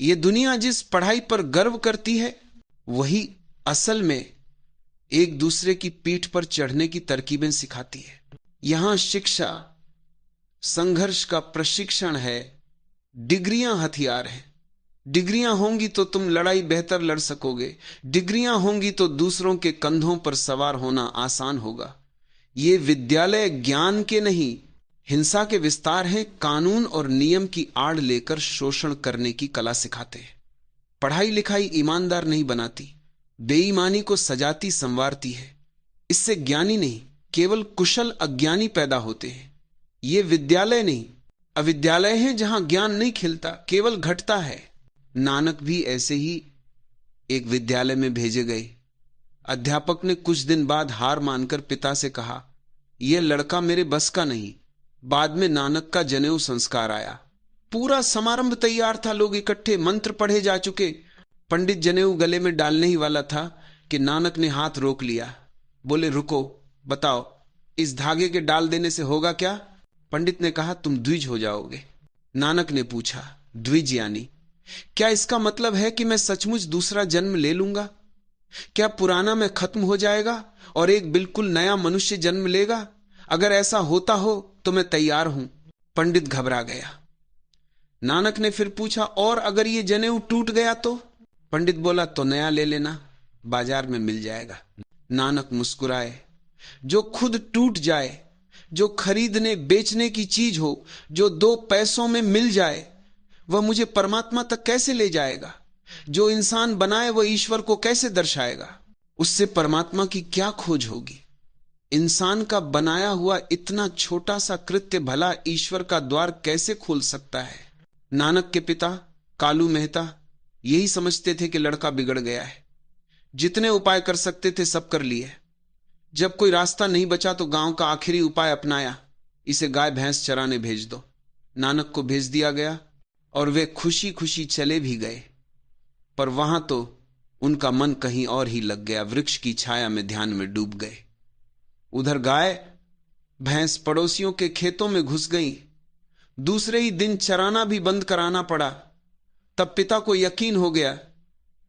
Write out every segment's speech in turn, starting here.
ये दुनिया जिस पढ़ाई पर गर्व करती है वही असल में एक दूसरे की पीठ पर चढ़ने की तरकीबें सिखाती है। यहां शिक्षा संघर्ष का प्रशिक्षण है, डिग्रियां हथियार हैं। डिग्रियां होंगी तो तुम लड़ाई बेहतर लड़ सकोगे, डिग्रियां होंगी तो दूसरों के कंधों पर सवार होना आसान होगा। ये विद्यालय ज्ञान के नहीं हिंसा के विस्तार हैं, कानून और नियम की आड़ लेकर शोषण करने की कला सिखाते हैं। पढ़ाई लिखाई ईमानदार नहीं बनाती, बेईमानी को सजाती संवारती है। इससे ज्ञानी नहीं केवल कुशल अज्ञानी पैदा होते हैं। ये विद्यालय नहीं अविद्यालय हैं जहां ज्ञान नहीं खिलता, केवल घटता है। नानक भी ऐसे ही एक विद्यालय में भेजे गए। अध्यापक ने कुछ दिन बाद हार मानकर पिता से कहा, यह लड़का मेरे बस का नहीं। बाद में नानक का जनेऊ संस्कार आया। पूरा समारंभ तैयार था, लोग इकट्ठे, मंत्र पढ़े जा चुके। पंडित जनेऊ गले में डालने ही वाला था कि नानक ने हाथ रोक लिया। बोले, रुको, बताओ इस धागे के डाल देने से होगा क्या? पंडित ने कहा, तुम द्विज हो जाओगे। नानक ने पूछा, द्विज यानी क्या? इसका मतलब है कि मैं सचमुच दूसरा जन्म ले लूंगा? क्या पुराना मैं खत्म हो जाएगा और एक बिल्कुल नया मनुष्य जन्म लेगा? अगर ऐसा होता हो तो मैं तैयार हूं। पंडित घबरा गया। नानक ने फिर पूछा, और अगर ये जनेऊ टूट गया तो? पंडित बोला, तो नया ले लेना, बाजार में मिल जाएगा। नानक मुस्कुराए। जो खुद टूट जाए, जो खरीदने बेचने की चीज हो, जो 2 पैसों में मिल जाए, वह मुझे परमात्मा तक कैसे ले जाएगा? जो इंसान बनाए वह ईश्वर को कैसे दर्शाएगा? उससे परमात्मा की क्या खोज होगी? इंसान का बनाया हुआ इतना छोटा सा कृत्य भला ईश्वर का द्वार कैसे खोल सकता है? नानक के पिता कालू मेहता यही समझते थे कि लड़का बिगड़ गया है। जितने उपाय कर सकते थे सब कर लिए। जब कोई रास्ता नहीं बचा तो गांव का आखिरी उपाय अपनाया, इसे गाय भैंस चराने भेज दो। नानक को भेज दिया गया और वे खुशी खुशी चले भी गए, पर वहां तो उनका मन कहीं और ही लग गया। वृक्ष की छाया में ध्यान में डूब गए। उधर गाय भैंस पड़ोसियों के खेतों में घुस गई। दूसरे ही दिन चराना भी बंद कराना पड़ा। तब पिता को यकीन हो गया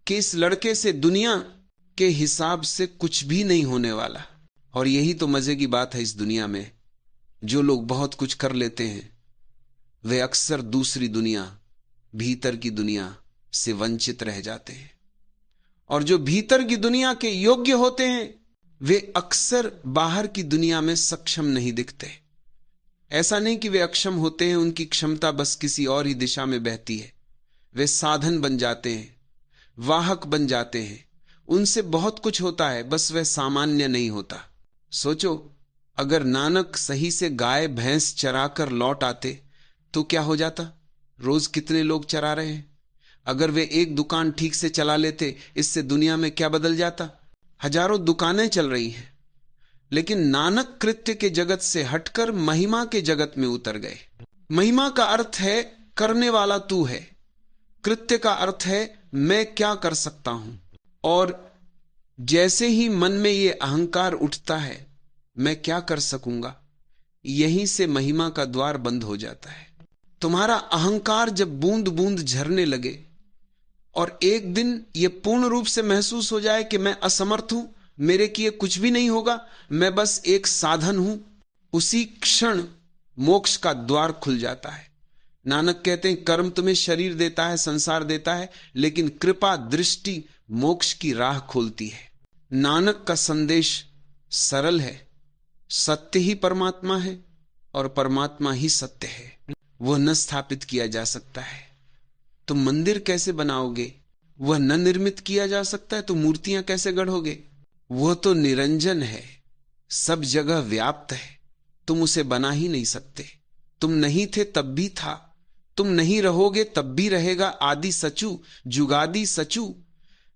कि इस लड़के से दुनिया के हिसाब से कुछ भी नहीं होने वाला। और यही तो मजे की बात है इस दुनिया में, जो लोग बहुत कुछ कर लेते हैं वे अक्सर दूसरी दुनिया, भीतर की दुनिया से वंचित रह जाते हैं। और जो भीतर की दुनिया के योग्य होते हैं वे अक्सर बाहर की दुनिया में सक्षम नहीं दिखते। ऐसा नहीं कि वे अक्षम होते हैं, उनकी क्षमता बस किसी और ही दिशा में बहती है। वे साधन बन जाते हैं, वाहक बन जाते हैं। उनसे बहुत कुछ होता है, बस वह सामान्य नहीं होता। सोचो, अगर नानक सही से गाय भैंस चराकर लौट आते तो क्या हो जाता? रोज कितने लोग चरा रहे हैं। अगर वे एक दुकान ठीक से चला लेते, इससे दुनिया में क्या बदल जाता? हजारों दुकानें चल रही हैं। लेकिन नानक कृत्य के जगत से हटकर महिमा के जगत में उतर गए। महिमा का अर्थ है करने वाला तू है, कृत्य का अर्थ है मैं क्या कर सकता हूं। और जैसे ही मन में यह अहंकार उठता है मैं क्या कर सकूंगा, यहीं से महिमा का द्वार बंद हो जाता है। तुम्हारा अहंकार जब बूंद बूंद झरने लगे और एक दिन यह पूर्ण रूप से महसूस हो जाए कि मैं असमर्थ हूं, मेरे किए कुछ भी नहीं होगा, मैं बस एक साधन हूं, उसी क्षण मोक्ष का द्वार खुल जाता है। नानक कहते हैं, कर्म तुम्हें शरीर देता है, संसार देता है, लेकिन कृपा दृष्टि मोक्ष की राह खोलती है। नानक का संदेश सरल है, सत्य ही परमात्मा है और परमात्मा ही सत्य है। वह न स्थापित किया जा सकता है। तुम मंदिर कैसे बनाओगे? वह न निर्मित किया जा सकता है तो मूर्तियां कैसे गढ़ोगे? वह तो निरंजन है, सब जगह व्याप्त है, तुम उसे बना ही नहीं सकते। तुम नहीं थे तब भी था, तुम नहीं रहोगे तब भी रहेगा। आदि सचू जुगादि सचू।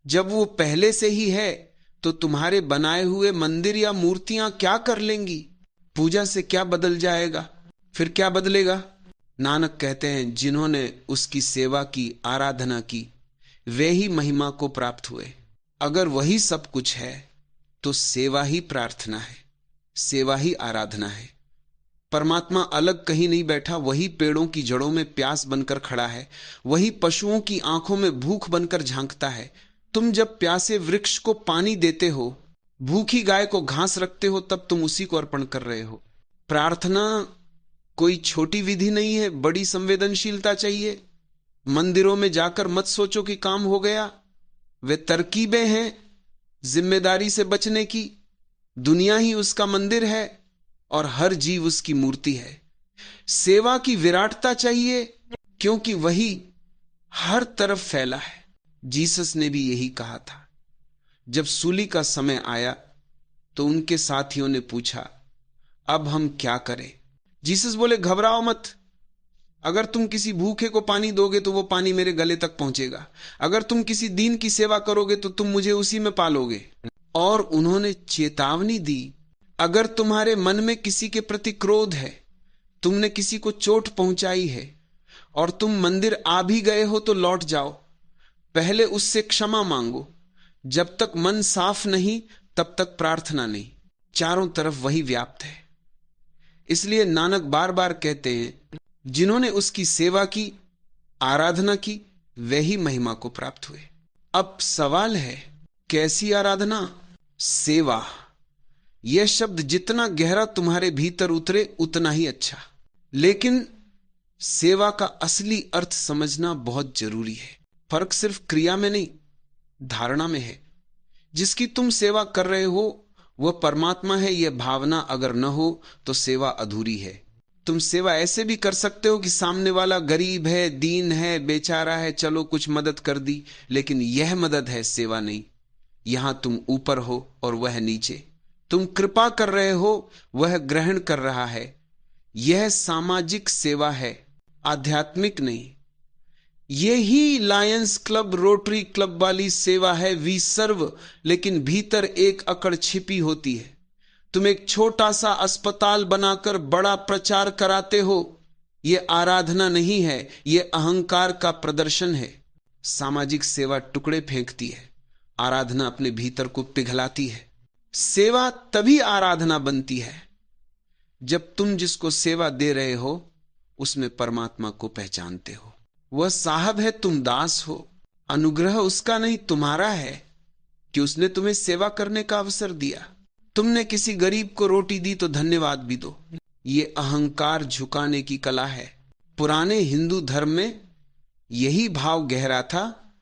जब वो पहले से ही है तो तुम्हारे बनाए हुए मंदिर या मूर्तियां क्या कर लेंगी? पूजा से क्या बदल जाएगा? फिर क्या बदलेगा? नानक कहते हैं, जिन्होंने उसकी सेवा की, आराधना की, वे ही महिमा को प्राप्त हुए। अगर वही सब कुछ है तो सेवा ही प्रार्थना है, सेवा ही आराधना है। परमात्मा अलग कहीं नहीं बैठा, वही पेड़ों की जड़ों में प्यास बनकर खड़ा है, वही पशुओं की आंखों में भूख बनकर झांकता है। तुम जब प्यासे वृक्ष को पानी देते हो, भूखी गाय को घास रखते हो, तब तुम उसी को अर्पण कर रहे हो। प्रार्थना कोई छोटी विधि नहीं है, बड़ी संवेदनशीलता चाहिए। मंदिरों में जाकर मत सोचो कि काम हो गया, वे तरकीबें हैं जिम्मेदारी से बचने की। दुनिया ही उसका मंदिर है और हर जीव उसकी मूर्ति है। सेवा की विराटता चाहिए, क्योंकि वही हर तरफ फैला है। जीसस ने भी यही कहा था। जब सूली का समय आया तो उनके साथियों ने पूछा, अब हम क्या करें? जीसस बोले, घबराओ मत। अगर तुम किसी भूखे को पानी दोगे तो वो पानी मेरे गले तक पहुंचेगा। अगर तुम किसी दीन की सेवा करोगे तो तुम मुझे उसी में पालोगे। और उन्होंने चेतावनी दी, अगर तुम्हारे मन में किसी के प्रति क्रोध है, तुमने किसी को चोट पहुंचाई है और तुम मंदिर आ भी गए हो, तो लौट जाओ, पहले उससे क्षमा मांगो। जब तक मन साफ नहीं तब तक प्रार्थना नहीं। चारों तरफ वही व्याप्त है। इसलिए नानक बार बार कहते हैं, जिन्होंने उसकी सेवा की, आराधना की, वे ही महिमा को प्राप्त हुए। अब सवाल है, कैसी आराधना? सेवा। यह शब्द जितना गहरा तुम्हारे भीतर उतरे उतना ही अच्छा। लेकिन सेवा का असली अर्थ समझना बहुत जरूरी है। फर्क सिर्फ क्रिया में नहीं, धारणा में है। जिसकी तुम सेवा कर रहे हो वह परमात्मा है, यह भावना अगर न हो तो सेवा अधूरी है। तुम सेवा ऐसे भी कर सकते हो कि सामने वाला गरीब है, दीन है, बेचारा है, चलो कुछ मदद कर दी, लेकिन यह मदद है, सेवा नहीं। यहां तुम ऊपर हो और वह नीचे। तुम कृपा कर रहे हो, वह ग्रहण कर रहा है। यह सामाजिक सेवा है, आध्यात्मिक नहीं। यही लायंस क्लब, रोटरी क्लब वाली सेवा है, वी सर्व। लेकिन भीतर एक अकड़ छिपी होती है। तुम एक छोटा सा अस्पताल बनाकर बड़ा प्रचार कराते हो, यह आराधना नहीं है, यह अहंकार का प्रदर्शन है। सामाजिक सेवा टुकड़े फेंकती है, आराधना अपने भीतर को पिघलाती है। सेवा तभी आराधना बनती है जब तुम जिसको सेवा दे रहे हो उसमें परमात्मा को पहचानते हो। वह साहब है, तुम दास हो। अनुग्रह उसका नहीं, तुम्हारा है कि उसने तुम्हें सेवा करने का अवसर दिया। तुमने किसी गरीब को रोटी दी तो धन्यवाद भी दो। ये अहंकार झुकाने की कला है। पुराने हिंदू धर्म में यही भाव गहरा था।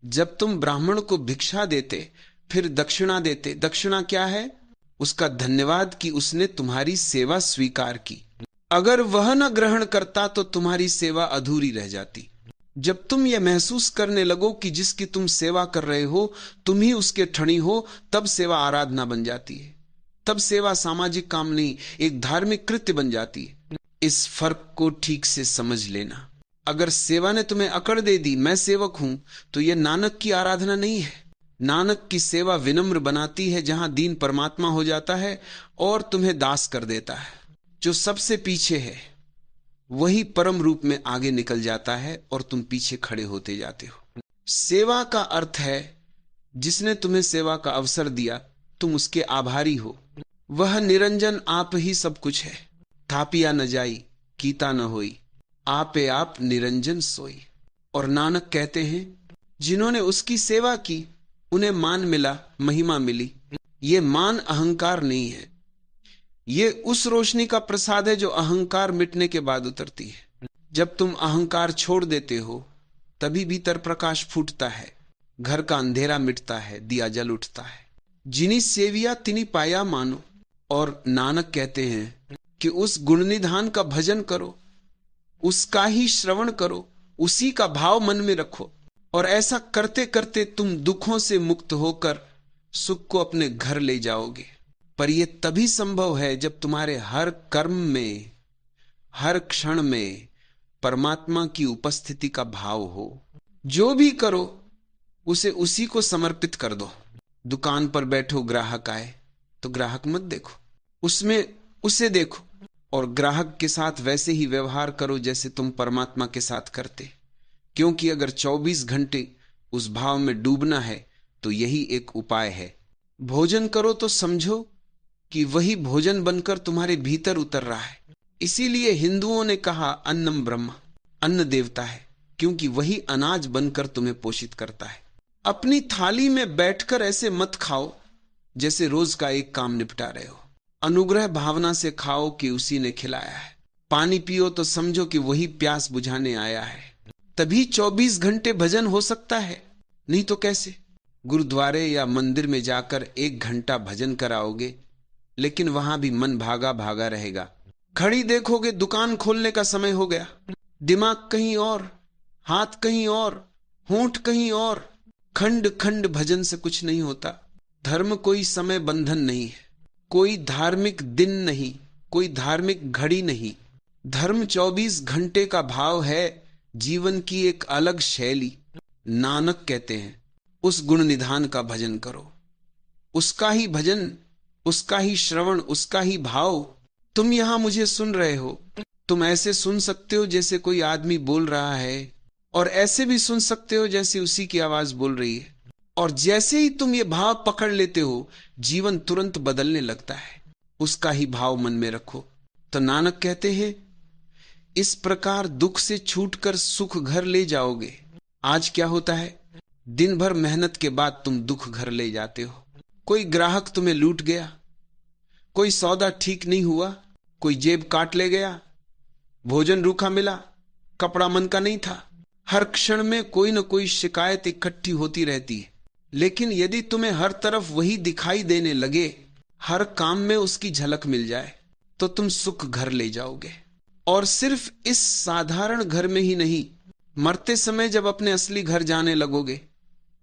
जब तुम ब्राह्मण को भिक्षा देते, फिर दक्षिणा देते, दक्षिणा क्या है? उसका धन्यवाद कि उसने तुम्हारी सेवा स्वीकार की। अगर वह न ग्रहण करता तो तुम्हारी सेवा अधूरी रह जाती। जब तुम यह महसूस करने लगो कि जिसकी तुम सेवा कर रहे हो तुम ही उसके ठणी हो, तब सेवा आराधना बन जाती है। तब सेवा सामाजिक काम नहीं, एक धार्मिक कृत्य बन जाती है। इस फर्क को ठीक से समझ लेना। अगर सेवा ने तुम्हें अकड़ दे दी, मैं सेवक हूं, तो यह नानक की आराधना नहीं है। नानक की सेवा विनम्र बनाती है, जहां दीन परमात्मा हो जाता है और तुम्हें दास कर देता है। जो सबसे पीछे है वही परम रूप में आगे निकल जाता है और तुम पीछे खड़े होते जाते हो। सेवा का अर्थ है जिसने तुम्हें सेवा का अवसर दिया तुम उसके आभारी हो। वह निरंजन आप ही सब कुछ है। थापिया न जाई कीता न होई, आपे आप निरंजन सोई। और नानक कहते हैं, जिन्होंने उसकी सेवा की उन्हें मान मिला, महिमा मिली। ये मान अहंकार नहीं है, ये उस रोशनी का प्रसाद है जो अहंकार मिटने के बाद उतरती है। जब तुम अहंकार छोड़ देते हो तभी भीतर प्रकाश फूटता है, घर का अंधेरा मिटता है, दिया जल उठता है। जिनी सेविया तिनी पाया मानो। और नानक कहते हैं कि उस गुणनिधान का भजन करो, उसका ही श्रवण करो, उसी का भाव मन में रखो। और ऐसा करते करते तुम दुखों से मुक्त होकर सुख को अपने घर ले जाओगे। पर यह तभी संभव है जब तुम्हारे हर कर्म में, हर क्षण में परमात्मा की उपस्थिति का भाव हो। जो भी करो उसे उसी को समर्पित कर दो। दुकान पर बैठो, ग्राहक आए तो ग्राहक मत देखो, उसमें उसे देखो और ग्राहक के साथ वैसे ही व्यवहार करो जैसे तुम परमात्मा के साथ करते। क्योंकि अगर 24 घंटे उस भाव में डूबना है तो यही एक उपाय है। भोजन करो तो समझो कि वही भोजन बनकर तुम्हारे भीतर उतर रहा है। इसीलिए हिंदुओं ने कहा अन्नम ब्रह्म, अन्न देवता है, क्योंकि वही अनाज बनकर तुम्हें पोषित करता है। अपनी थाली में बैठकर ऐसे मत खाओ जैसे रोज का एक काम निपटा रहे हो। अनुग्रह भावना से खाओ कि उसी ने खिलाया है। पानी पियो तो समझो कि वही प्यास बुझाने आया है। तभी 24 घंटे भजन हो सकता है, नहीं तो कैसे? गुरुद्वारे या मंदिर में जाकर 1 घंटा भजन कराओगे, लेकिन वहां भी मन भागा भागा रहेगा। घड़ी देखोगे, दुकान खोलने का समय हो गया, दिमाग कहीं और, हाथ कहीं और, होंठ कहीं और। खंड खंड भजन से कुछ नहीं होता। धर्म कोई समय बंधन नहीं है, कोई धार्मिक दिन नहीं, कोई धार्मिक घड़ी नहीं। धर्म 24 घंटे का भाव है, जीवन की एक अलग शैली। नानक कहते हैं उस गुण निधान का भजन करो, उसका ही भजन, उसका ही श्रवण, उसका ही भाव। तुम यहां मुझे सुन रहे हो, तुम ऐसे सुन सकते हो जैसे कोई आदमी बोल रहा है, और ऐसे भी सुन सकते हो जैसे उसी की आवाज बोल रही है। और जैसे ही तुम ये भाव पकड़ लेते हो, जीवन तुरंत बदलने लगता है। उसका ही भाव मन में रखो। तो नानक कहते हैं इस प्रकार दुख से छूटकर सुख घर ले जाओगे। आज क्या होता है, दिन भर मेहनत के बाद तुम दुख घर ले जाते हो। कोई ग्राहक तुम्हें लूट गया, कोई सौदा ठीक नहीं हुआ, कोई जेब काट ले गया, भोजन रूखा मिला, कपड़ा मन का नहीं था। हर क्षण में कोई न कोई शिकायत इकट्ठी होती रहती है। लेकिन यदि तुम्हें हर तरफ वही दिखाई देने लगे, हर काम में उसकी झलक मिल जाए, तो तुम सुख घर ले जाओगे। और सिर्फ इस साधारण घर में ही नहीं, मरते समय जब अपने असली घर जाने लगोगे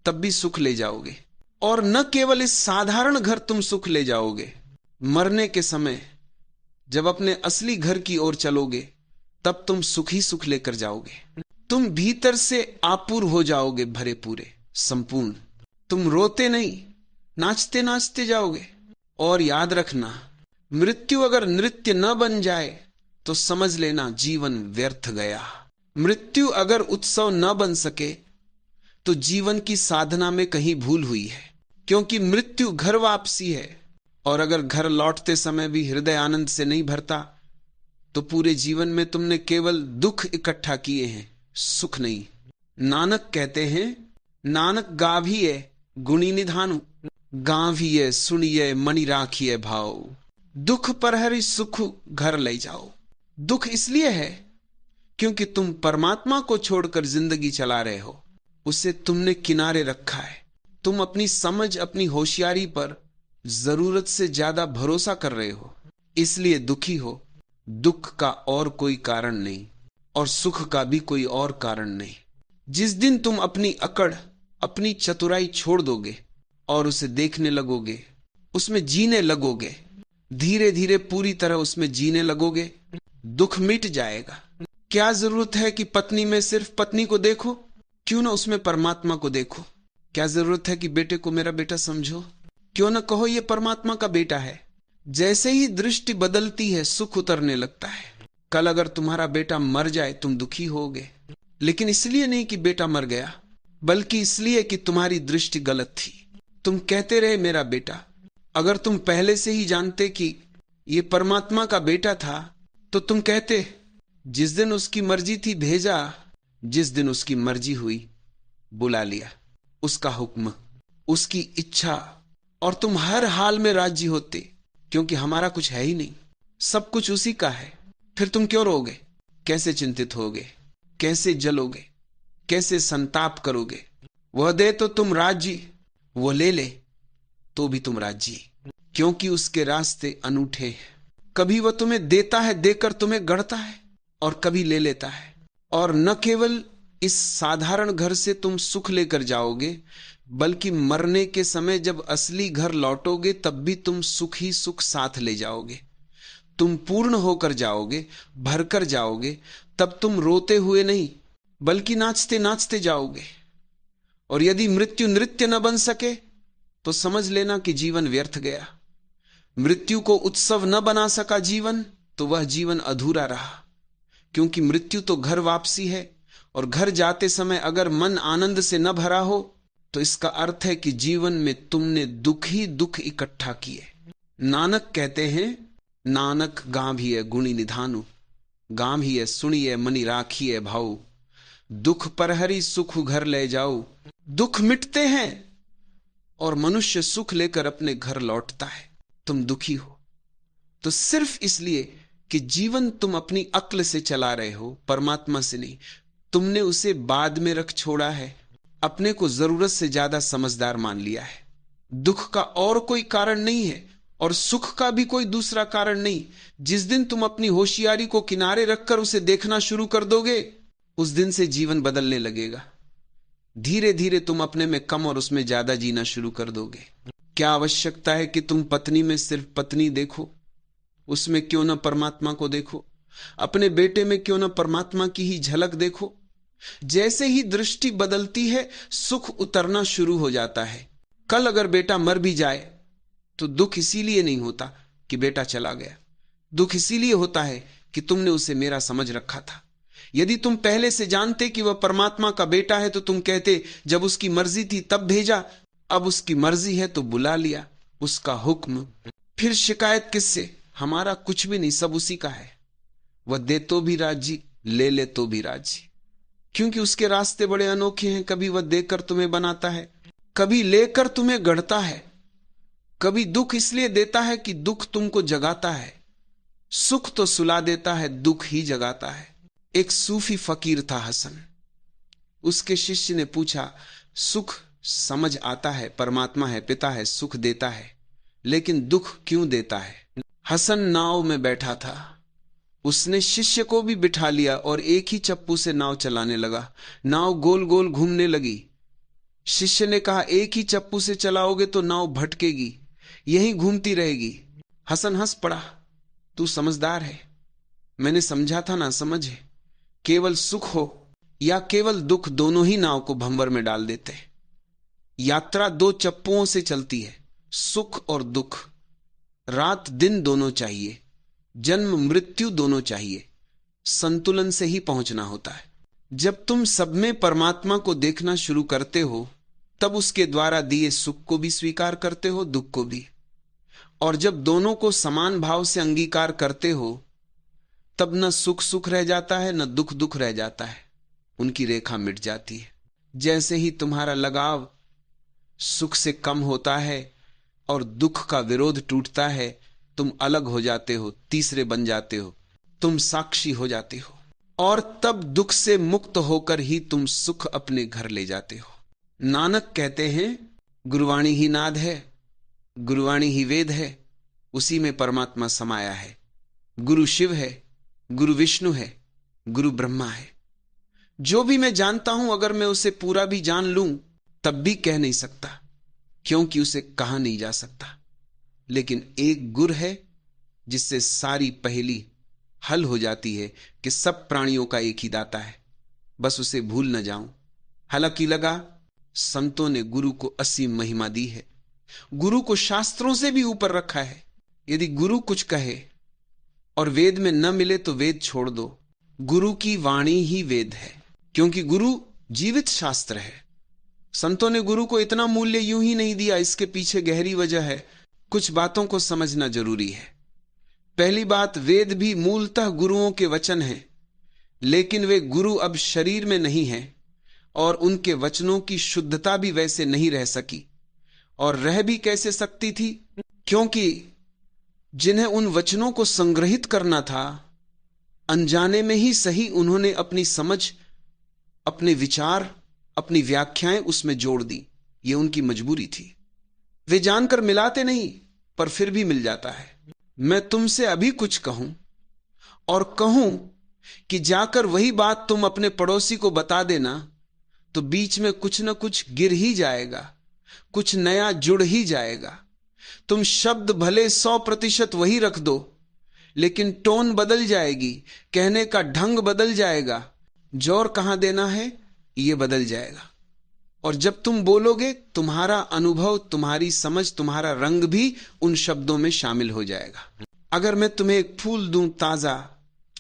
तब भी सुख ले जाओगे। और न केवल इस साधारण घर तुम सुख ले जाओगे, मरने के समय जब अपने असली घर की ओर चलोगे तब तुम सुख ही सुख लेकर जाओगे। तुम भीतर से आपूर हो जाओगे, भरे पूरे, संपूर्ण। तुम रोते नहीं, नाचते नाचते जाओगे। और याद रखना, मृत्यु अगर नृत्य न बन जाए तो समझ लेना जीवन व्यर्थ गया। मृत्यु अगर उत्सव न बन सके तो जीवन की साधना में कहीं भूल हुई है, क्योंकि मृत्यु घर वापसी है। और अगर घर लौटते समय भी हृदय आनंद से नहीं भरता तो पूरे जीवन में तुमने केवल दुख इकट्ठा किए हैं, सुख नहीं। नानक कहते हैं नानक गाभिए गुणी निधानु, गांभिए सुनिए मणि राखिए भाव। दुख पर हरि सुख घर ले जाओ। दुख इसलिए है क्योंकि तुम परमात्मा को छोड़कर जिंदगी चला रहे हो, उसे तुमने किनारे रखा है। तुम अपनी समझ, अपनी होशियारी पर जरूरत से ज्यादा भरोसा कर रहे हो, इसलिए दुखी हो। दुख का और कोई कारण नहीं, और सुख का भी कोई और कारण नहीं। जिस दिन तुम अपनी अकड़, अपनी चतुराई छोड़ दोगे और उसे देखने लगोगे, उसमें जीने लगोगे, धीरे धीरे पूरी तरह उसमें जीने लगोगे, दुख मिट जाएगा। क्या जरूरत है कि पत्नी में सिर्फ पत्नी को देखो, क्यों ना उसमें परमात्मा को देखो। क्या जरूरत है कि बेटे को मेरा बेटा समझो, क्यों ना कहो ये परमात्मा का बेटा है। जैसे ही दृष्टि बदलती है, सुख उतरने लगता है। कल अगर तुम्हारा बेटा मर जाए तुम दुखी होगे, लेकिन इसलिए नहीं कि बेटा मर गया, बल्कि इसलिए कि तुम्हारी दृष्टि गलत थी। तुम कहते रहे मेरा बेटा। अगर तुम पहले से ही जानते कि ये परमात्मा का बेटा था तो तुम कहते जिस दिन उसकी मर्जी थी भेजा, जिस दिन उसकी मर्जी हुई बुला लिया, उसका हुक्म, उसकी इच्छा, और तुम हर हाल में राजी होते, क्योंकि हमारा कुछ है ही नहीं, सब कुछ उसी का है। फिर तुम क्यों रोगे, कैसे चिंतित होगे, कैसे जलोगे, कैसे संताप करोगे। वह दे तो तुम राजी, वो ले ले तो भी तुम राजी, क्योंकि उसके रास्ते अनूठे हैं। कभी वह तुम्हें देता है, देकर तुम्हें गढ़ता है, और कभी ले लेता है। और न केवल इस साधारण घर से तुम सुख लेकर जाओगे, बल्कि मरने के समय जब असली घर लौटोगे तब भी तुम सुख ही सुख साथ ले जाओगे। तुम पूर्ण होकर जाओगे, भरकर जाओगे। तब तुम रोते हुए नहीं बल्कि नाचते नाचते जाओगे। और यदि मृत्यु नृत्य न बन सके तो समझ लेना कि जीवन व्यर्थ गया। मृत्यु को उत्सव न बना सका जीवन, तो वह जीवन अधूरा रहा। क्योंकि मृत्यु तो घर वापसी है, और घर जाते समय अगर मन आनंद से न भरा हो तो इसका अर्थ है कि जीवन में तुमने दुख ही दुख इकट्ठा किए। नानक कहते हैं नानक गांभिय गुणी निधानु, गांभिय सुनिए मनि राखिए भाऊ, दुख परहरी सुख घर ले जाओ। दुख मिटते हैं और मनुष्य सुख लेकर अपने घर लौटता है। तुम दुखी हो तो सिर्फ इसलिए कि जीवन तुम अपनी अक्ल से चला रहे हो, परमात्मा से नहीं। तुमने उसे बाद में रख छोड़ा है, अपने को जरूरत से ज्यादा समझदार मान लिया है। दुख का और कोई कारण नहीं है और सुख का भी कोई दूसरा कारण नहीं। जिस दिन तुम अपनी होशियारी को किनारे रखकर उसे देखना शुरू कर दोगे, उस दिन से जीवन बदलने लगेगा। धीरे धीरे तुम अपने में कम और उसमें ज्यादा जीना शुरू कर दोगे। क्या आवश्यकता है कि तुम पत्नी में सिर्फ पत्नी देखो, उसमें क्यों ना परमात्मा को देखो? अपने बेटे में क्यों ना परमात्मा की ही झलक देखो? जैसे ही दृष्टि बदलती है, सुख उतरना शुरू हो जाता है। कल अगर बेटा मर भी जाए तो दुख इसीलिए नहीं होता कि बेटा चला गया, दुख इसीलिए होता है कि तुमने उसे मेरा समझ रखा था। यदि तुम पहले से जानते कि वह परमात्मा का बेटा है तो तुम कहते, जब उसकी मर्जी थी तब भेजा, अब उसकी मर्जी है तो बुला लिया, उसका हुक्म। फिर शिकायत किससे? हमारा कुछ भी नहीं, सब उसी का है। वह दे तो भी राजी, ले तो भी राजी, क्योंकि उसके रास्ते बड़े अनोखे हैं। कभी वह देकर तुम्हें बनाता है, कभी लेकर तुम्हें गढ़ता है। कभी दुख इसलिए देता है कि दुख तुमको जगाता है, सुख तो सुला देता है, दुख ही जगाता है। एक सूफी फकीर था हसन, उसके शिष्य ने पूछा, सुख समझ आता है, परमात्मा है, पिता है, सुख देता है, लेकिन दुख क्यों देता है? हसन नाव में बैठा था, उसने शिष्य को भी बिठा लिया और एक ही चप्पू से नाव चलाने लगा। नाव गोल गोल घूमने लगी। शिष्य ने कहा, एक ही चप्पू से चलाओगे तो नाव भटकेगी, यहीं घूमती रहेगी। हसन हंस पड़ा, तू समझदार है, मैंने समझा था ना समझे। केवल सुख हो या केवल दुख, दोनों ही नाव को भंवर में डाल देते हैं। यात्रा दो चप्पुओं से चलती है, सुख और दुख। रात दिन दोनों चाहिए, जन्म मृत्यु दोनों चाहिए, संतुलन से ही पहुंचना होता है। जब तुम सब में परमात्मा को देखना शुरू करते हो, तब उसके द्वारा दिए सुख को भी स्वीकार करते हो, दुख को भी। और जब दोनों को समान भाव से अंगीकार करते हो, तब न सुख सुख रह जाता है, न दुख दुख रह जाता है, उनकी रेखा मिट जाती है। जैसे ही तुम्हारा लगाव सुख से कम होता है और दुख का विरोध टूटता है, तुम अलग हो जाते हो, तीसरे बन जाते हो, तुम साक्षी हो जाते हो, और तब दुख से मुक्त होकर ही तुम सुख अपने घर ले जाते हो। नानक कहते हैं, गुरुवाणी ही नाद है, गुरुवाणी ही वेद है, उसी में परमात्मा समाया है। गुरु शिव है, गुरु विष्णु है, गुरु ब्रह्मा है। जो भी मैं जानता हूं, अगर मैं उसे पूरा भी जान लूं तब भी कह नहीं सकता, क्योंकि उसे कहा नहीं जा सकता। लेकिन एक गुर है जिससे सारी पहेली हल हो जाती है कि सब प्राणियों का एक ही दाता है, बस उसे भूल न जाऊं। हालांकि लगा, संतों ने गुरु को असीम महिमा दी है, गुरु को शास्त्रों से भी ऊपर रखा है। यदि गुरु कुछ कहे और वेद में न मिले तो वेद छोड़ दो, गुरु की वाणी ही वेद है, क्योंकि गुरु जीवित शास्त्र है। संतों ने गुरु को इतना मूल्य यूं ही नहीं दिया, इसके पीछे गहरी वजह है। कुछ बातों को समझना जरूरी है। पहली बात, वेद भी मूलतः गुरुओं के वचन हैं, लेकिन वे गुरु अब शरीर में नहीं हैं और उनके वचनों की शुद्धता भी वैसे नहीं रह सकी। और रह भी कैसे सकती थी, क्योंकि जिन्हें उन वचनों को संग्रहित करना था, अनजाने में ही सही उन्होंने अपनी समझ, अपने विचार, अपनी व्याख्याएं उसमें जोड़ दी। ये उनकी मजबूरी थी। वे जानकर मिलाते नहीं, पर फिर भी मिल जाता है। मैं तुमसे अभी कुछ कहूं और कहूं कि जाकर वही बात तुम अपने पड़ोसी को बता देना, तो बीच में कुछ न कुछ गिर ही जाएगा, कुछ नया जुड़ ही जाएगा। तुम शब्द भले 100% वही रख दो, लेकिन टोन बदल जाएगी, कहने का ढंग बदल जाएगा, जोर कहां देना है यह बदल जाएगा। और जब तुम बोलोगे, तुम्हारा अनुभव, तुम्हारी समझ, तुम्हारा रंग भी उन शब्दों में शामिल हो जाएगा। अगर मैं तुम्हें एक फूल दूं ताजा,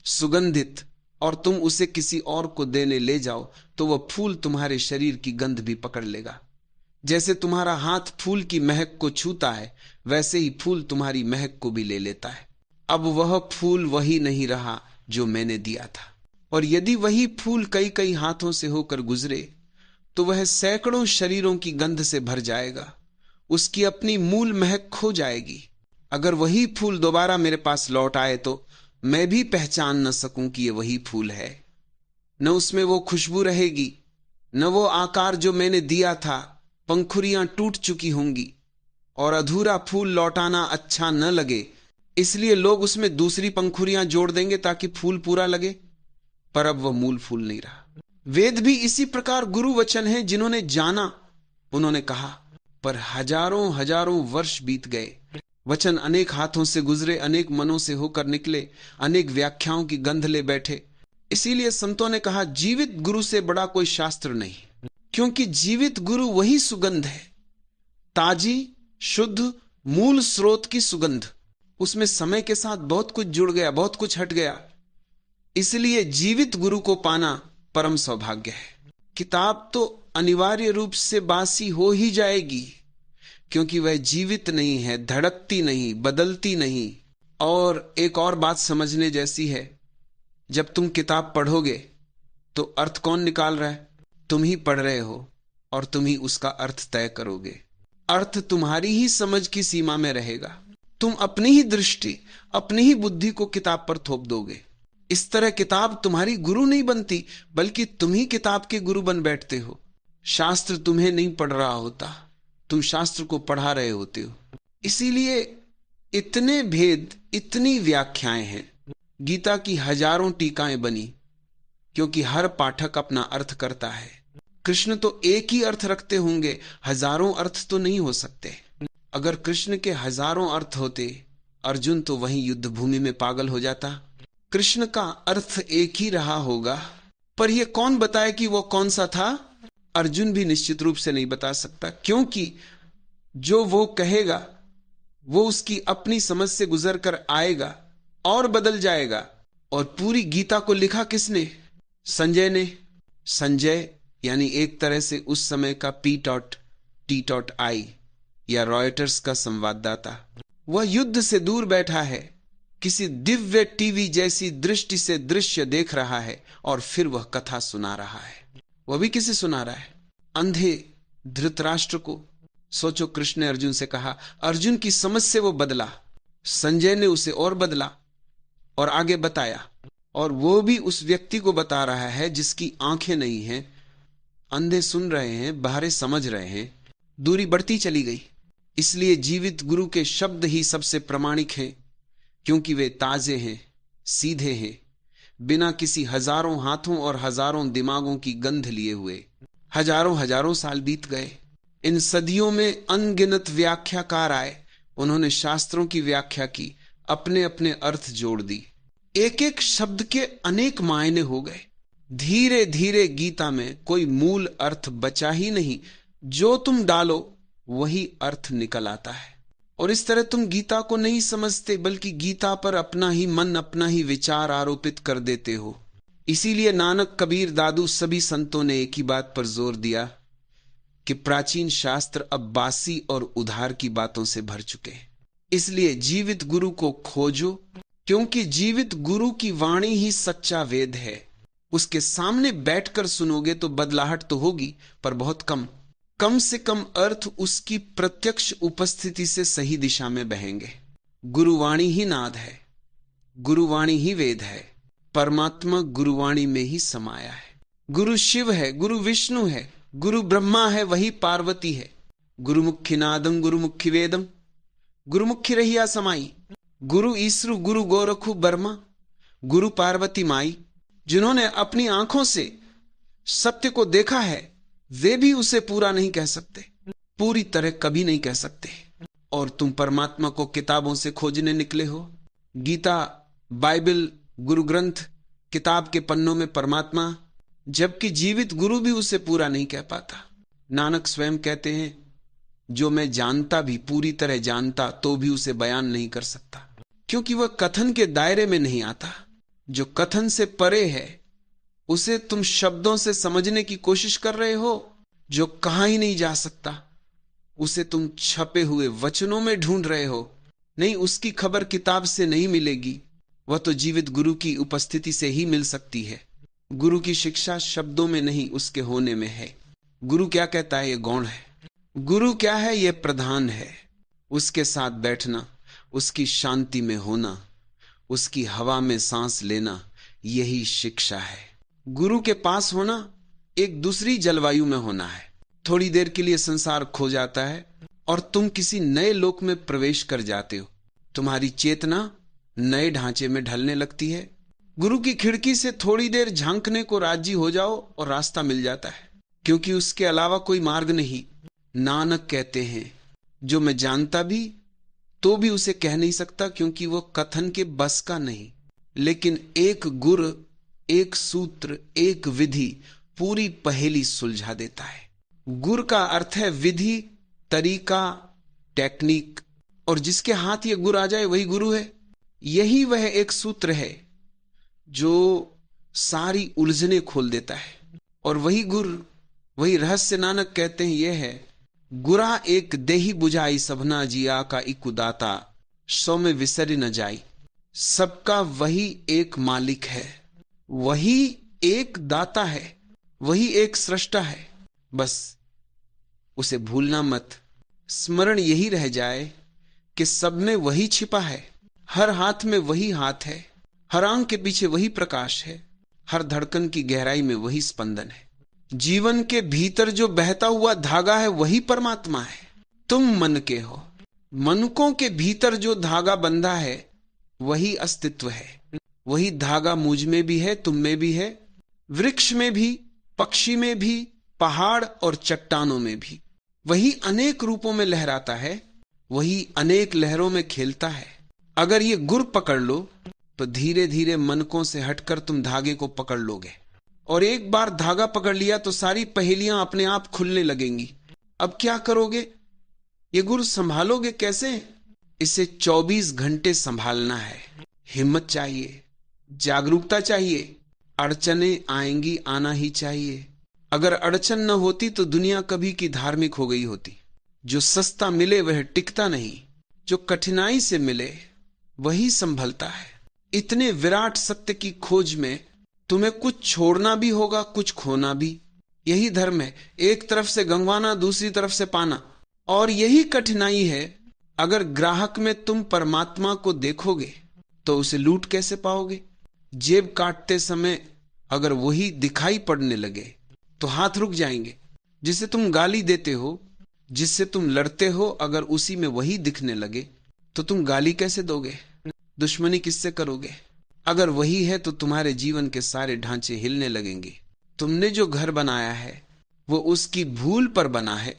सुगंधित, और तुम उसे किसी और को देने ले जाओ, तो वह फूल तुम्हारे शरीर की गंध भी पकड़ लेगा। जैसे तुम्हारा हाथ फूल की महक को छूता है, वैसे ही फूल तुम्हारी महक को भी ले लेता है। अब वह फूल वही नहीं रहा जो मैंने दिया था। और यदि वही फूल कई कई हाथों से होकर गुजरे तो वह सैकड़ों शरीरों की गंध से भर जाएगा, उसकी अपनी मूल महक खो जाएगी। अगर वही फूल दोबारा मेरे पास लौट आए तो मैं भी पहचान न सकूं कि यह वही फूल है। न उसमें वो खुशबू रहेगी, न वो आकार जो मैंने दिया था। पंखुड़ियां टूट चुकी होंगी और अधूरा फूल लौटाना अच्छा न लगे, इसलिए लोग उसमें दूसरी पंखुड़ियां जोड़ देंगे ताकि फूल पूरा लगे, पर अब वह मूल फूल नहीं रहा। वेद भी इसी प्रकार गुरु वचन है। जिन्होंने जाना उन्होंने कहा, पर हजारों हजारों वर्ष बीत गए, वचन अनेक हाथों से गुजरे, अनेक मनों से होकर निकले, अनेक व्याख्याओं की गंध ले बैठे। इसीलिए संतों ने कहा, जीवित गुरु से बड़ा कोई शास्त्र नहीं, क्योंकि जीवित गुरु वही सुगंध है, ताजी शुद्ध मूल स्रोत की सुगंध। उसमें समय के साथ बहुत कुछ जुड़ गया, बहुत कुछ हट गया। इसलिए जीवित गुरु को पाना परम सौभाग्य है। किताब तो अनिवार्य रूप से बासी हो ही जाएगी, क्योंकि वह जीवित नहीं है, धड़कती नहीं, बदलती नहीं। और एक और बात समझने जैसी है, जब तुम किताब पढ़ोगे तो अर्थ कौन निकाल रहा है? तुम ही पढ़ रहे हो और तुम ही उसका अर्थ तय करोगे। अर्थ तुम्हारी ही समझ की सीमा में रहेगा। तुम अपनी ही दृष्टि, अपनी ही बुद्धि को किताब पर थोप दोगे। इस तरह किताब तुम्हारी गुरु नहीं बनती, बल्कि तुम ही किताब के गुरु बन बैठते हो। शास्त्र तुम्हें नहीं पढ़ रहा होता, तुम शास्त्र को पढ़ा रहे होते हो। इसीलिए इतने भेद, इतनी व्याख्याएं हैं। गीता की हजारों टीकाएं बनी, क्योंकि हर पाठक अपना अर्थ करता है। कृष्ण तो एक ही अर्थ रखते होंगे, हजारों अर्थ तो नहीं हो सकते। अगर कृष्ण के हजारों अर्थ होते, अर्जुन तो वहीं युद्ध भूमि में पागल हो जाता। कृष्ण का अर्थ एक ही रहा होगा, पर यह कौन बताए कि वो कौन सा था? अर्जुन भी निश्चित रूप से नहीं बता सकता, क्योंकि जो वो कहेगा वो उसकी अपनी समझ से गुजर कर आएगा और बदल जाएगा। और पूरी गीता को लिखा किसने? संजय ने। संजय यानी एक तरह से उस समय का P.T.I या रॉयटर्स का संवाददाता। वह युद्ध से दूर बैठा है, किसी दिव्य टीवी जैसी दृष्टि से दृश्य देख रहा है और फिर वह कथा सुना रहा है। वह भी किसे सुना रहा है? अंधे धृतराष्ट्र को। सोचो, कृष्ण ने अर्जुन से कहा, अर्जुन की समझ से वो बदला, संजय ने उसे और बदला और आगे बताया। और वो भी उस व्यक्ति को बता रहा है जिसकी आंखें नहीं हैं, अंधे सुन रहे हैं, बहरे समझ रहे हैं। दूरी बढ़ती चली गई। इसलिए जीवित गुरु के शब्द ही सबसे प्रामाणिक हैं, क्योंकि वे ताजे हैं, सीधे हैं, बिना किसी हजारों हाथों और हजारों दिमागों की गंध लिए हुए। हजारों हजारों साल बीत गए। इन सदियों में अनगिनत व्याख्याकार आए, उन्होंने शास्त्रों की व्याख्या की, अपने अपने अर्थ जोड़ दी। एक एक शब्द के अनेक मायने हो गए। धीरे धीरे गीता में कोई मूल अर्थ बचा ही नहीं। जो तुम डालो वही अर्थ निकल आता है। और इस तरह तुम गीता को नहीं समझते, बल्कि गीता पर अपना ही मन, अपना ही विचार आरोपित कर देते हो। इसीलिए नानक, कबीर, दादू सभी संतों ने एक ही बात पर जोर दिया कि प्राचीन शास्त्र अब बासी और उधार की बातों से भर चुके हैं। इसलिए जीवित गुरु को खोजो, क्योंकि जीवित गुरु की वाणी ही सच्चा वेद है। उसके सामने बैठकर सुनोगे तो बदलाहट तो होगी, पर बहुत कम से कम अर्थ उसकी प्रत्यक्ष उपस्थिति से सही दिशा में बहेंगे। गुरुवाणी ही नाद है, गुरुवाणी ही वेद है। परमात्मा गुरुवाणी में ही समाया है। गुरु शिव है, गुरु विष्णु है, गुरु ब्रह्मा है, वही पार्वती है। गुरुमुखी नादम गुरुमुखी वेदम, गुरुमुखी रहिया समाई। गुरु ईसरु गुरु गोरखु बर्मा, गुरु पार्वती माई। जिन्होंने अपनी आंखों से सत्य को देखा है, वे भी उसे पूरा नहीं कह सकते, पूरी तरह कभी नहीं कह सकते। और तुम परमात्मा को किताबों से खोजने निकले हो। गीता, बाइबल, गुरु ग्रंथ, किताब के पन्नों में परमात्मा, जबकि जीवित गुरु भी उसे पूरा नहीं कह पाता। नानक स्वयं कहते हैं, जो मैं जानता भी, पूरी तरह जानता तो भी उसे बयान नहीं कर सकता, क्योंकि वह कथन के दायरे में नहीं आता। जो कथन से परे है उसे तुम शब्दों से समझने की कोशिश कर रहे हो। जो कहा ही नहीं जा सकता उसे तुम छपे हुए वचनों में ढूंढ रहे हो। नहीं, उसकी खबर किताब से नहीं मिलेगी, वह तो जीवित गुरु की उपस्थिति से ही मिल सकती है। गुरु की शिक्षा शब्दों में नहीं, उसके होने में है। गुरु क्या कहता है, ये गौण है। गुरु क्या है, ये प्रधान है। उसके साथ बैठना, उसकी शांति में होना, उसकी हवा में सांस लेना, यही शिक्षा है। गुरु के पास होना एक दूसरी जलवायु में होना है। थोड़ी देर के लिए संसार खो जाता है और तुम किसी नए लोक में प्रवेश कर जाते हो। तुम्हारी चेतना नए ढांचे में ढलने लगती है। गुरु की खिड़की से थोड़ी देर झांकने को राजी हो जाओ और रास्ता मिल जाता है, क्योंकि उसके अलावा कोई मार्ग नहीं। नानक कहते हैं, जो मैं जानता भी तो भी उसे कह नहीं सकता, क्योंकि वो कथन के बस का नहीं। लेकिन एक गुर, एक सूत्र, एक विधि पूरी पहेली सुलझा देता है। गुर का अर्थ है विधि, तरीका, टेक्निक, और जिसके हाथ ये गुर आ जाए वही गुरु है। यही वह एक सूत्र है जो सारी उलझने खोल देता है, और वही गुर, वही रहस्य नानक कहते हैं यह है, गुरा एक देही बुझाई सबना जिया का इकुदाता, सो में विसरी न जाई। सबका वही एक मालिक है, वही एक दाता है, वही एक सृष्टा है। बस उसे भूलना मत। स्मरण यही रह जाए कि सब में वही छिपा है, हर हाथ में वही हाथ है, हर आंख के पीछे वही प्रकाश है, हर धड़कन की गहराई में वही स्पंदन है। जीवन के भीतर जो बहता हुआ धागा है वही परमात्मा है। तुम मन के हो, मनकों के भीतर जो धागा बंधा है वही अस्तित्व है। वही धागा मुझ में भी है, तुम में भी है, वृक्ष में भी, पक्षी में भी, पहाड़ और चट्टानों में भी। वही अनेक रूपों में लहराता है, वही अनेक लहरों में खेलता है। अगर ये गुर पकड़ लो तो धीरे धीरे मनकों से हटकर तुम धागे को पकड़ लोगे, और एक बार धागा पकड़ लिया तो सारी पहेलियां अपने आप खुलने लगेंगी। अब क्या करोगे? ये गुरु संभालोगे कैसे? इसे 24 घंटे संभालना है। हिम्मत चाहिए, जागरूकता चाहिए। अड़चने आएंगी, आना ही चाहिए। अगर अड़चन न होती तो दुनिया कभी की धार्मिक हो गई होती। जो सस्ता मिले वह टिकता नहीं, जो कठिनाई से मिले वही संभलता है। इतने विराट सत्य की खोज में तुम्हें कुछ छोड़ना भी होगा, कुछ खोना भी। यही धर्म है, एक तरफ से गंवाना, दूसरी तरफ से पाना। और यही कठिनाई है। अगर ग्राहक में तुम परमात्मा को देखोगे तो उसे लूट कैसे पाओगे? जेब काटते समय अगर वही दिखाई पड़ने लगे तो हाथ रुक जाएंगे। जिसे तुम गाली देते हो, जिससे तुम लड़ते हो, अगर उसी में वही दिखने लगे तो तुम गाली कैसे दोगे? दुश्मनी किससे करोगे? अगर वही है तो तुम्हारे जीवन के सारे ढांचे हिलने लगेंगे। तुमने जो घर बनाया है वो उसकी भूल पर बना है।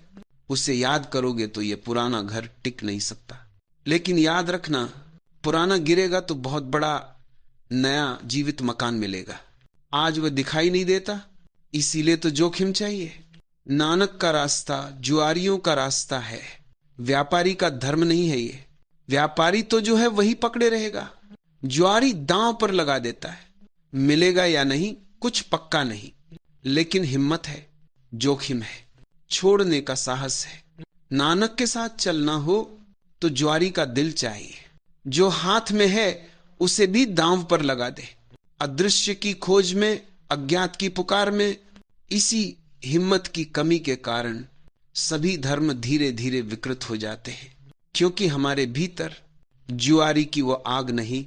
उसे याद करोगे तो ये पुराना घर टिक नहीं सकता। लेकिन याद रखना, पुराना गिरेगा तो बहुत बड़ा नया जीवित मकान मिलेगा। आज वह दिखाई नहीं देता, इसीलिए तो जोखिम चाहिए। नानक का रास्ता जुआरियों का रास्ता है, व्यापारी का धर्म नहीं है ये। व्यापारी तो जो है वही पकड़े रहेगा, जुआरी दांव पर लगा देता है। मिलेगा या नहीं कुछ पक्का नहीं, लेकिन हिम्मत है, जोखिम है, छोड़ने का साहस है। नानक के साथ चलना हो तो जुआरी का दिल चाहिए, जो हाथ में है उसे भी दांव पर लगा दे। अदृश्य की खोज में, अज्ञात की पुकार में, इसी हिम्मत की कमी के कारण सभी धर्म धीरे धीरे विकृत हो जाते हैं। क्योंकि हमारे भीतर जुआरी की वो आग नहीं,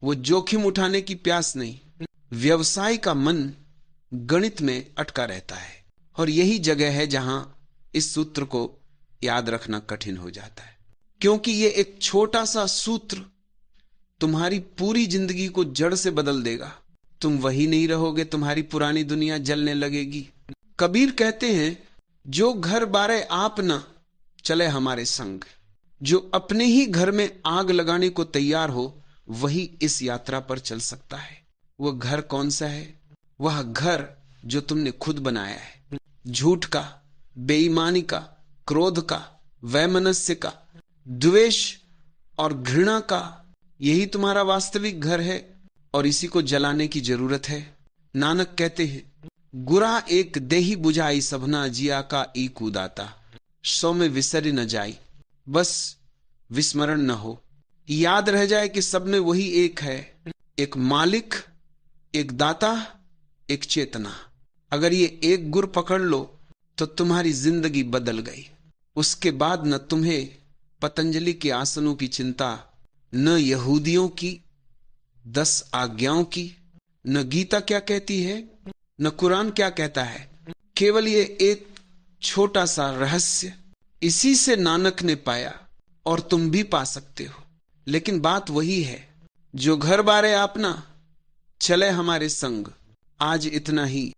वो जोखिम उठाने की प्यास नहीं। व्यवसाय का मन गणित में अटका रहता है, और यही जगह है जहां इस सूत्र को याद रखना कठिन हो जाता है। क्योंकि ये एक छोटा सा सूत्र तुम्हारी पूरी जिंदगी को जड़ से बदल देगा। तुम वही नहीं रहोगे, तुम्हारी पुरानी दुनिया जलने लगेगी। कबीर कहते हैं, जो घर बारे आप ना चले हमारे संग। जो अपने ही घर में आग लगाने को तैयार हो वही इस यात्रा पर चल सकता है। वह घर कौन सा है? वह घर जो तुमने खुद बनाया है। झूठ का, बेईमानी का, क्रोध का, वैमनस्य का, द्वेष और घृणा का, यही तुम्हारा वास्तविक घर है, और इसी को जलाने की जरूरत है। नानक कहते हैं, गुरा एक देही बुझाई सबना जिया का ई कूदाता, सो में विसरी न जाई। बस विस्मरण न हो, याद रह जाए कि सब में वही एक है, एक मालिक, एक दाता, एक चेतना। अगर ये एक गुर पकड़ लो तो तुम्हारी जिंदगी बदल गई। उसके बाद न तुम्हें पतंजलि के आसनों की चिंता, न यहूदियों की 10 आज्ञाओं की, न गीता क्या कहती है, न कुरान क्या कहता है। केवल ये एक छोटा सा रहस्य, इसी से नानक ने पाया और तुम भी पा सकते हो। लेकिन बात वही है, जो घर बारे अपना चले हमारे संग। आज इतना ही।